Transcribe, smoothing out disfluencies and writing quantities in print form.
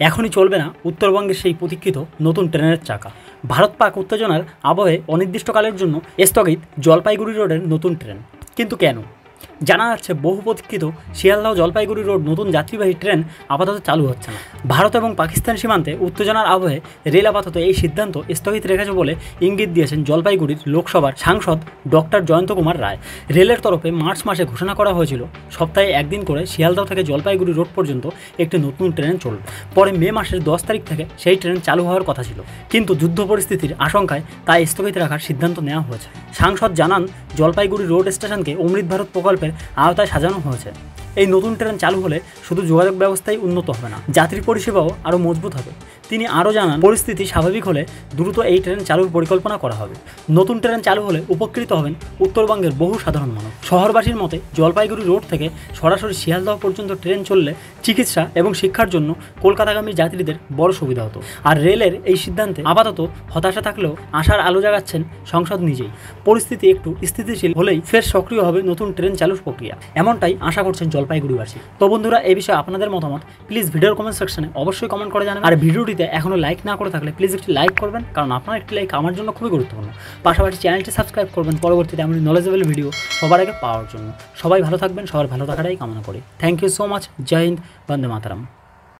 এখনই চলবে না উত্তরবঙ্গের সেই প্রতীক্ষিত নতুন ট্রেনের চাকা। ভারত পাক উত্তেজনার আবহে অনির্দিষ্টকালের জন্য স্থগিত জলপাইগুড়ি রোডের নতুন ট্রেন। কিন্তু কেন? জানা যাচ্ছে বহু প্রতীক্ষিত শিয়ালদহ জলপাইগুড়ি রোড নতুন যাত্রীবাহী ট্রেন আপাতত চালু হচ্ছে না। ভারত এবং পাকিস্তান সীমান্তে উত্তেজনার আবহে রেল আপাতত এই সিদ্ধান্ত স্থগিত রেখেছে বলে ইঙ্গিত দিয়েছেন জলপাইগুড়ির লোকসভার সাংসদ ডক্টর জয়ন্ত কুমার রায়। রেলের তরফে মার্চ মাসে ঘোষণা করা হয়েছিল সপ্তাহে একদিন করে শিয়ালদহ থেকে জলপাইগুড়ি রোড পর্যন্ত একটি নতুন ট্রেন চলবে। পরে মে মাসের 10 তারিখ থেকে সেই ট্রেন চালু হওয়ার কথা ছিল, কিন্তু যুদ্ধ পরিস্থিতির আশঙ্কায় তা স্থগিত রাখার সিদ্ধান্ত নেওয়া হয়েছে। সাংসদ জানান, জলপাইগুড়ি রোড স্টেশনকে অমৃত ভারত প্রকল্পের আওতায় সাজানো হয়েছে। এই নতুন ট্রেন চালু হলে শুধু যোগাযোগ ব্যবস্থাই উন্নত হবে না, যাত্রী পরিষেবাও আরও মজবুত হবে। তিনি আরও জানান, পরিস্থিতি স্বাভাবিক হলে দ্রুত এই ট্রেন চালুর পরিকল্পনা করা হবে। নতুন ট্রেন চালু হলে উপকৃত হবেন উত্তরবঙ্গের বহু সাধারণ মানুষ। শহরবাসীর মতে জলপাইগুড়ি রোড থেকে সরাসরি শিয়ালদহ পর্যন্ত ট্রেন চললে চিকিৎসা এবং শিক্ষার জন্য কলকাতাগামী যাত্রীদের বড় সুবিধা হতো। আর রেলের এই সিদ্ধান্তে আপাতত হতাশা থাকলেও আশার আলো জাগাচ্ছেন সংসদ নিজেই। পরিস্থিতি একটু স্থিতিশীল হলেই ফের সক্রিয় হবে নতুন ট্রেন চালুর প্রক্রিয়া, এমনটাই আশা করছেন জলপাইগুড়িবাসী। তো বন্ধুরা, এই বিষয়ে আপনাদের মতামত প্লিজ ভিডিওর কমেন্ট সেকশনে অবশ্যই কমেন্ট করে জানাবেন। আর ভিডিওটিতে এখনও লাইক না করে থাকলে প্লিজ একটি লাইক করবেন, কারণ আপনার একটি লাইক আমার জন্য খুবই গুরুত্বপূর্ণ। পাশাপাশি চ্যানেলটি সাবস্ক্রাইব করবেন পরবর্তীতে এমন নলেজেবল ভিডিও সবার আগে পাওয়ার জন্য। সবাই ভালো থাকবেন, সবার ভালো থাকাটাই কামনা করি। Thank you so much. জয় হিন্দ, বন্দে মাতরম।